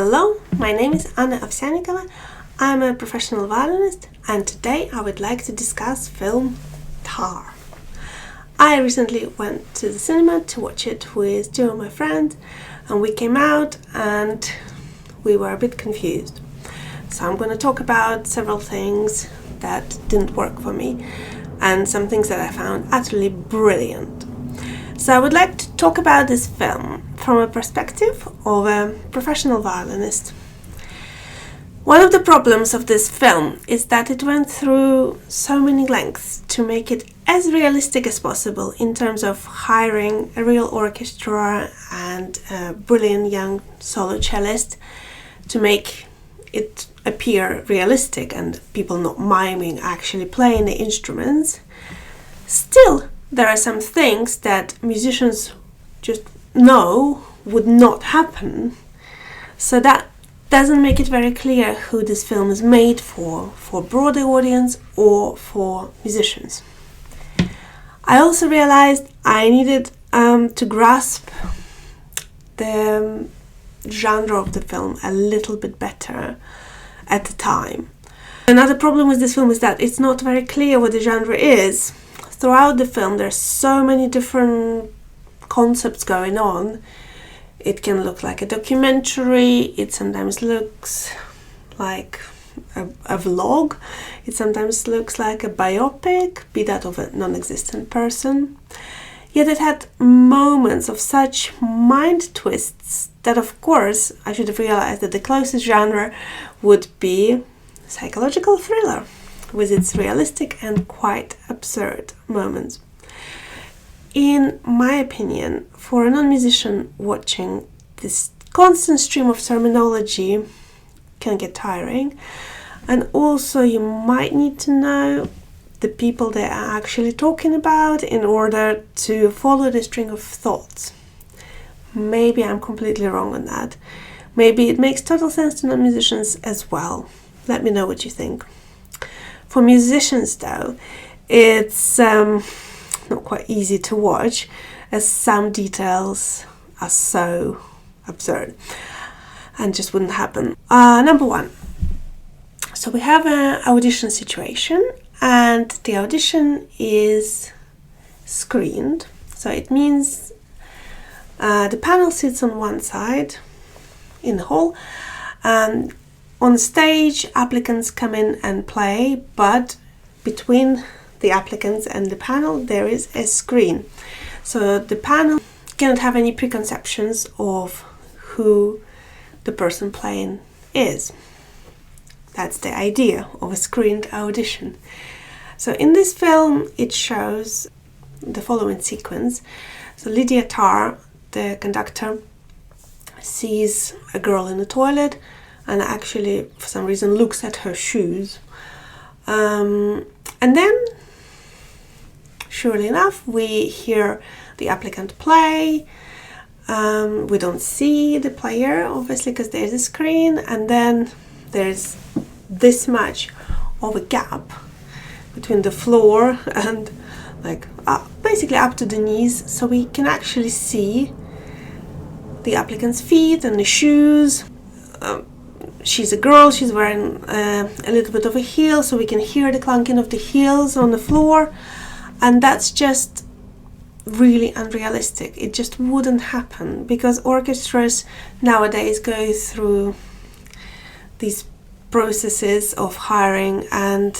Hello, my name is Anna Ovsyannikova. I'm a professional violinist and today I would like to discuss film Tar. I recently went to the cinema to watch it with two of my friends and we came out and we were a bit confused. So I'm going to talk about several things that didn't work for me and some things that I found utterly brilliant. So I would like to talk about this film from a perspective of a professional violinist. One of the problems of this film is that it went through so many lengths to make it as realistic as possible in terms of hiring a real orchestra and a brilliant young solo cellist to make it appear realistic and people not miming, actually playing the instruments. Still, there are some things that musicians just know would not happen. So that doesn't make it very clear who this film is made for broader audience or for musicians. I also realized I needed to grasp the genre of the film a little bit better at the time. Another problem with this film is that it's not very clear what the genre is. Throughout the film there's so many different concepts going on. It can look like a documentary, it sometimes looks like a vlog, it sometimes looks like a biopic, be that of a non-existent person. Yet it had moments of such mind twists that of course I should have realized that the closest genre would be psychological thriller, with its realistic and quite absurd moments. In my opinion, for a non-musician watching, this constant stream of terminology can get tiring, and also you might need to know the people they are actually talking about in order to follow the string of thoughts. Maybe I'm completely wrong on that. Maybe it makes total sense to non-musicians as well. Let me know what you think. For musicians though, it's not quite easy to watch as some details are so absurd and just wouldn't happen. Number one, so we have an audition situation and the audition is screened. So it means the panel sits on one side in the hall. On stage, applicants come in and play, but between the applicants and the panel there is a screen. So the panel cannot have any preconceptions of who the person playing is. That's the idea of a screened audition. So in this film it shows the following sequence. So Lydia Tarr, the conductor, sees a girl in the toilet and actually for some reason looks at her shoes. And then, surely enough, we hear the applicant play. We don't see the player, obviously, because there's a screen, and then there's this much of a gap between the floor and basically up to the knees, so we can actually see the applicant's feet and the shoes. She's a girl, she's wearing a little bit of a heel, so we can hear the clunking of the heels on the floor, and that's just really unrealistic. It just wouldn't happen because orchestras nowadays go through these processes of hiring and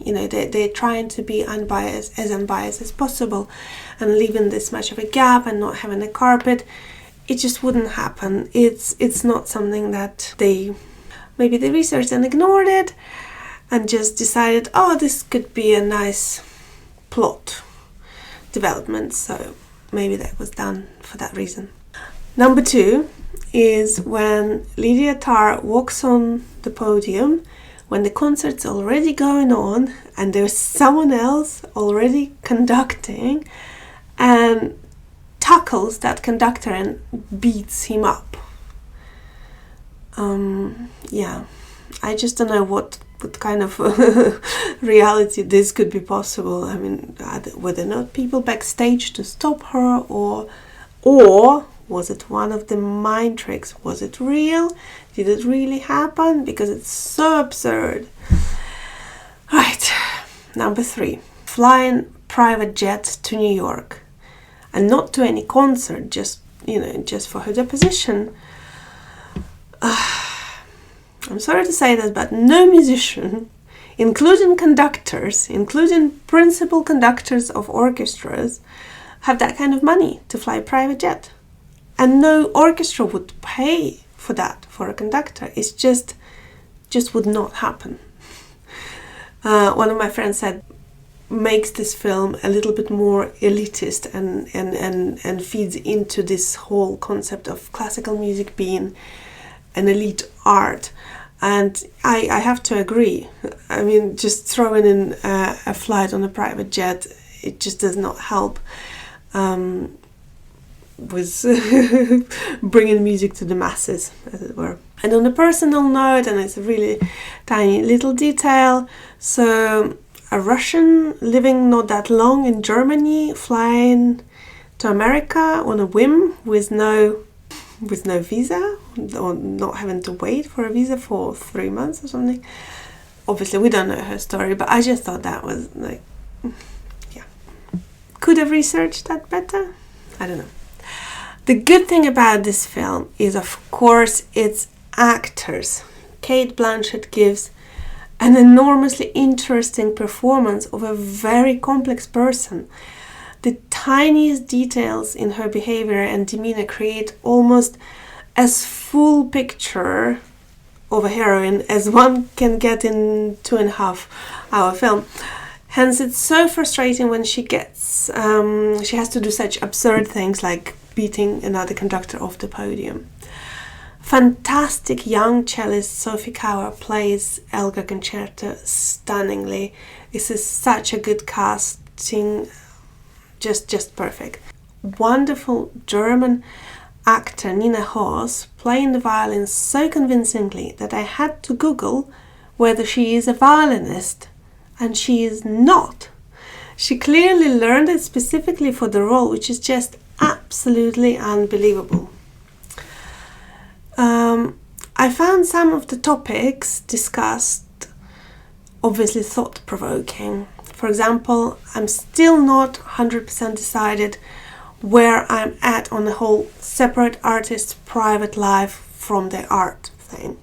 they're trying to be unbiased as possible, and leaving this much of a gap and not having a carpet, it just wouldn't happen. It's not something that maybe they researched and ignored it and just decided, oh, this could be a nice plot development, so maybe that was done for that reason. Number two is when Lydia Tarr walks on the podium when the concert's already going on and there's someone else already conducting and tackles that conductor and beats him up. I just don't know what kind of reality this could be possible. I mean, were there not people backstage to stop her, or Was it one of the mind tricks? Was it real? Did it really happen? Because it's so absurd. Right, number 3. Flying private jet to New York. And not to any concert, just for her deposition. I'm sorry to say this, but no musician, including conductors, including principal conductors of orchestras, have that kind of money to fly a private jet. And no orchestra would pay for that for a conductor. It's just would not happen. One of my friends said, makes this film a little bit more elitist and feeds into this whole concept of classical music being an elite art. And I have to agree. I mean, just throwing in a flight on a private jet, it just does not help with bringing music to the masses, as it were. And on a personal note, and it's a really tiny little detail, so a Russian living not that long in Germany, flying to America on a whim with no visa, or not having to wait for a visa for 3 months or something. Obviously, we don't know her story, but I just thought that was could have researched that better. I don't know. The good thing about this film is, of course, its actors. Cate Blanchett gives an enormously interesting performance of a very complex person. The tiniest details in her behavior and demeanor create almost as full picture of a heroine as one can get in 2.5 hour film. Hence, it's so frustrating when she has to do such absurd things like beating another conductor off the podium. Fantastic young cellist Sophie Kauer plays Elgar Concerto stunningly. This is such a good casting, just perfect. Wonderful German actor Nina Hoss playing the violin so convincingly that I had to Google whether she is a violinist, and she is not. She clearly learned it specifically for the role, which is just absolutely unbelievable. I found some of the topics discussed obviously thought-provoking. For example, I'm still not 100% decided where I'm at on the whole separate artist's private life from their art thing.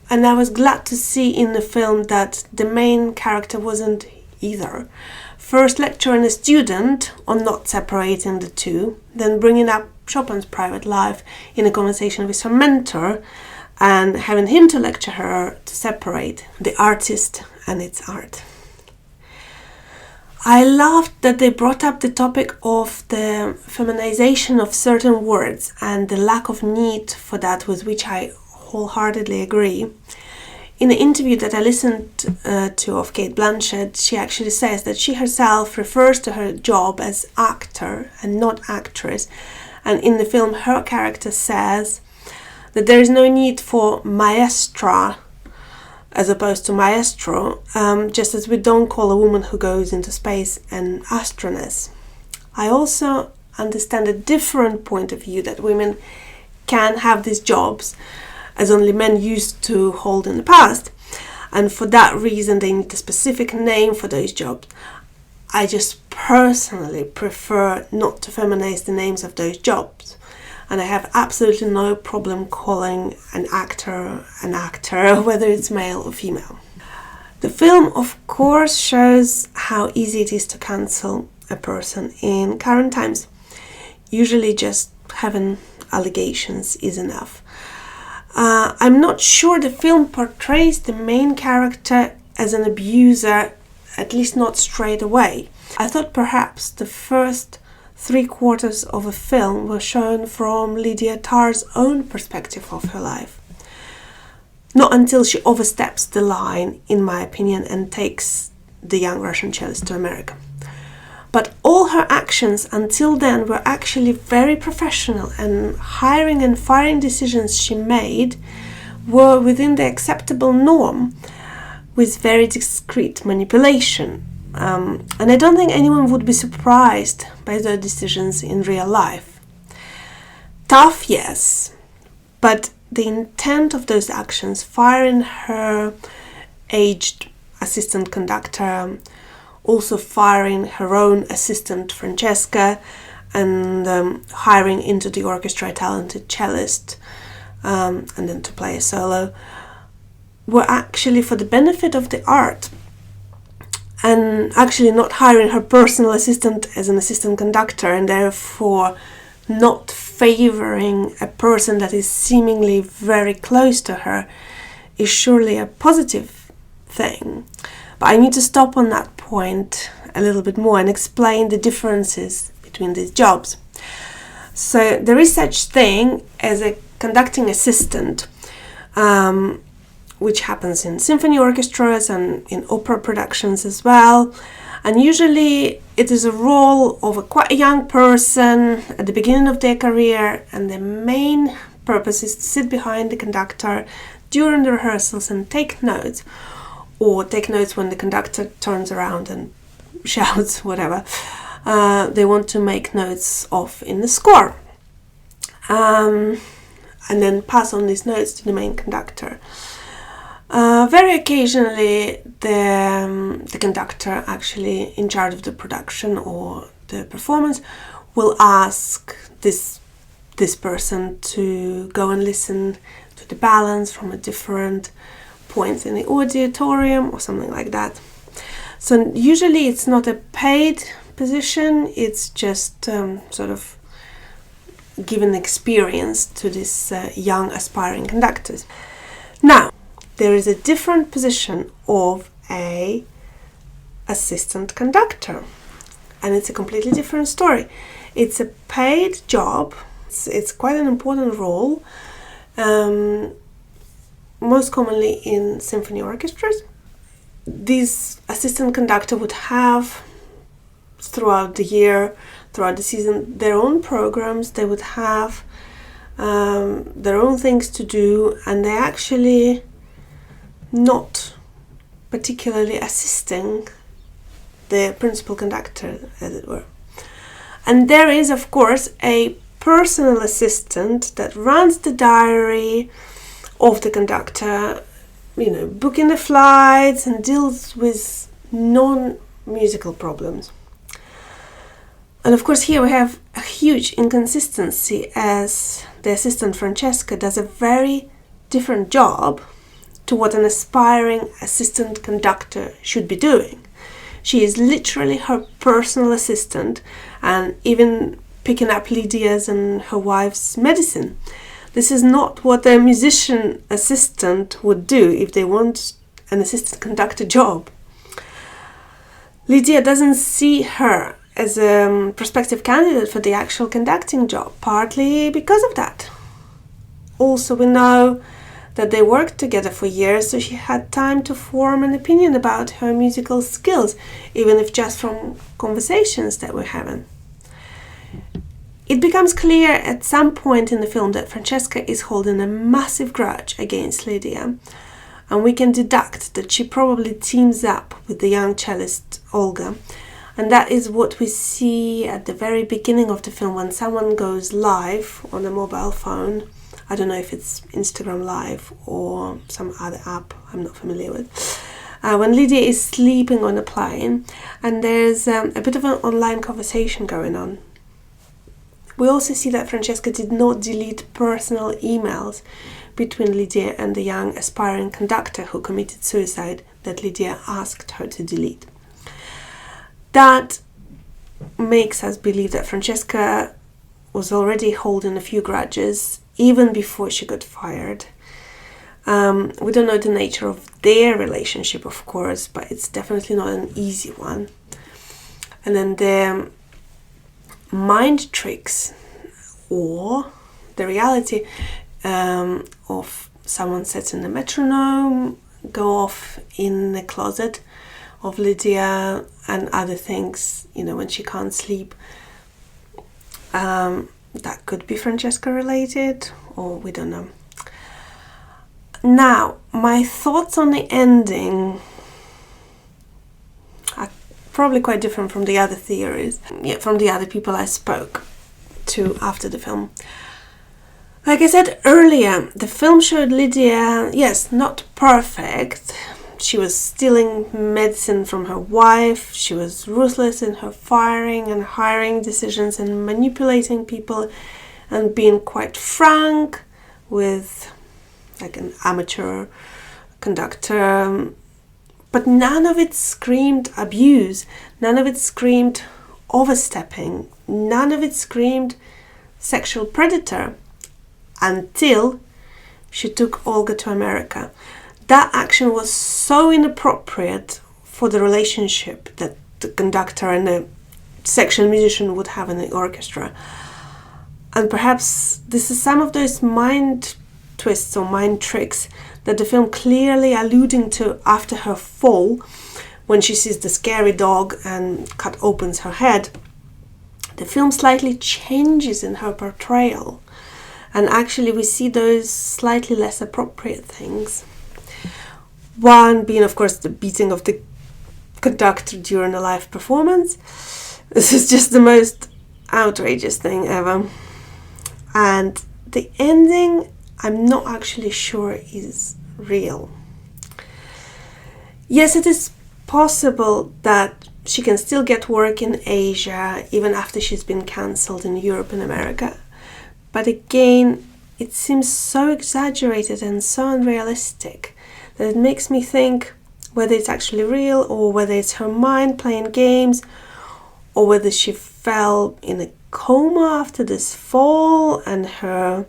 And I was glad to see in the film that the main character wasn't either. First lecturing a student on not separating the two, then bringing up Chopin's private life in a conversation with her mentor and having him to lecture her to separate the artist and its art. I loved that they brought up the topic of the feminization of certain words and the lack of need for that, with which I wholeheartedly agree. In an interview that I listened to of Cate Blanchett, she actually says that she herself refers to her job as actor and not actress. And in the film, her character says that there is no need for maestra as opposed to maestro, just as we don't call a woman who goes into space an astroness. I also understand a different point of view, that women can have these jobs as only men used to hold in the past, and for that reason they need a specific name for those jobs. I just personally prefer not to feminize the names of those jobs, and I have absolutely no problem calling an actor, whether it's male or female. The film, of course, shows how easy it is to cancel a person in current times. Usually just having allegations is enough. I'm not sure the film portrays the main character as an abuser, at least not straight away. I thought perhaps the first 3/4 of a film were shown from Lydia Tarr's own perspective of her life. Not until she oversteps the line, in my opinion, and takes the young Russian cellist to America. But all her actions until then were actually very professional, and hiring and firing decisions she made were within the acceptable norm, with very discreet manipulation. And I don't think anyone would be surprised by those decisions in real life. Tough, yes, but the intent of those actions, firing her aged assistant conductor, also firing her own assistant Francesca, and hiring into the orchestra a talented cellist, and then to play a solo, were actually for the benefit of the art, and actually not hiring her personal assistant as an assistant conductor, and therefore not favoring a person that is seemingly very close to her, is surely a positive thing. But I need to stop on that point a little bit more and explain the differences between these jobs. So there is such thing as a conducting assistant, which happens in symphony orchestras and in opera productions as well. And usually it is a role of a quite a young person at the beginning of their career, and the main purpose is to sit behind the conductor during the rehearsals and take notes, or take notes when the conductor turns around and shouts whatever they want to make notes of in the score, and then pass on these notes to the main conductor. Very occasionally the conductor, actually in charge of the production or the performance, will ask this person to go and listen to the balance from a different point in the auditorium or something like that. So usually it's not a paid position, it's just sort of giving experience to these young aspiring conductors. Now, there is a different position of a assistant conductor, and it's a completely different story. It's a paid job. It's quite an important role, most commonly in symphony orchestras. This assistant conductor would have throughout the year, throughout the season, their own programs. They would have their own things to do, and they actually not particularly assisting the principal conductor, as it were. And there is, of course, a personal assistant that runs the diary of the conductor, booking the flights and deals with non-musical problems. And of course here we have a huge inconsistency, as the assistant Francesca does a very different job to what an aspiring assistant conductor should be doing. She is literally her personal assistant, and even picking up Lydia's and her wife's medicine. This is not what a musician assistant would do if they want an assistant conductor job. Lydia doesn't see her as a prospective candidate for the actual conducting job, partly because of that. Also, we know that they worked together for years, so she had time to form an opinion about her musical skills, even if just from conversations that we're having. It becomes clear at some point in the film that Francesca is holding a massive grudge against Lydia, and we can deduct that she probably teams up with the young cellist Olga, and that is what we see at the very beginning of the film when someone goes live on a mobile phone. I don't know if it's Instagram Live or some other app I'm not familiar with. When Lydia is sleeping on a plane, and there's a bit of an online conversation going on. We also see that Francesca did not delete personal emails between Lydia and the young aspiring conductor who committed suicide that Lydia asked her to delete. That makes us believe that Francesca was already holding a few grudges even before she got fired. We don't know the nature of their relationship, of course, but it's definitely not an easy one. And then the mind tricks, or the reality of someone setting the metronome, go off in the closet of Lydia, and other things, when she can't sleep. That could be Francesca related, or we don't know. Now, my thoughts on the ending are probably quite different from the other theories, from the other people I spoke to after the film. Like I said earlier, the film showed Lydia, yes, not perfect. She was stealing medicine from her wife, she was ruthless in her firing and hiring decisions and manipulating people and being quite frank with like an amateur conductor. But none of it screamed abuse, none of it screamed overstepping, none of it screamed sexual predator until she took Olga to America. That action was so inappropriate for the relationship that the conductor and the sexual musician would have in the orchestra. And perhaps this is some of those mind twists or mind tricks that the film clearly alluding to after her fall, when she sees the scary dog and cut opens her head. The film slightly changes in her portrayal, and actually we see those slightly less appropriate things. One being, of course, the beating of the conductor during a live performance. This is just the most outrageous thing ever. And the ending, I'm not actually sure is real. Yes, it is possible that she can still get work in Asia even after she's been cancelled in Europe and America. But again, it seems so exaggerated and so unrealistic that it makes me think whether it's actually real or whether it's her mind playing games or whether she fell in a coma after this fall and her,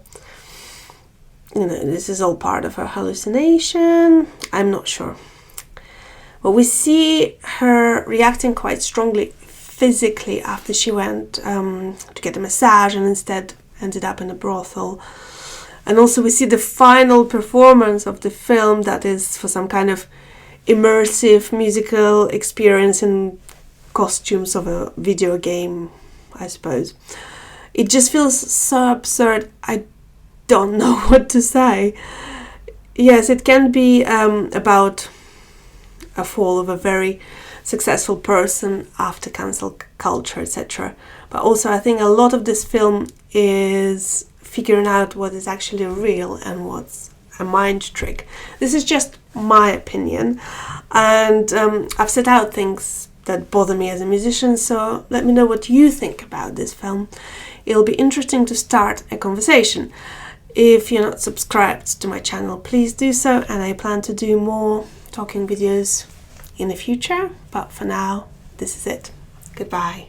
this is all part of her hallucination. I'm not sure. But we see her reacting quite strongly physically after she went to get a massage and instead ended up in a brothel. And also we see the final performance of the film that is for some kind of immersive musical experience in costumes of a video game, I suppose. It just feels so absurd. I don't know what to say. Yes, it can be about a fall of a very successful person after cancel culture, etc. But also I think a lot of this film is figuring out what is actually real and what's a mind trick. This is just my opinion, and I've set out things that bother me as a musician, so let me know what you think about this film. It'll be interesting to start a conversation. If you're not subscribed to my channel, please do so, and I plan to do more talking videos in the future, but for now, this is it. Goodbye.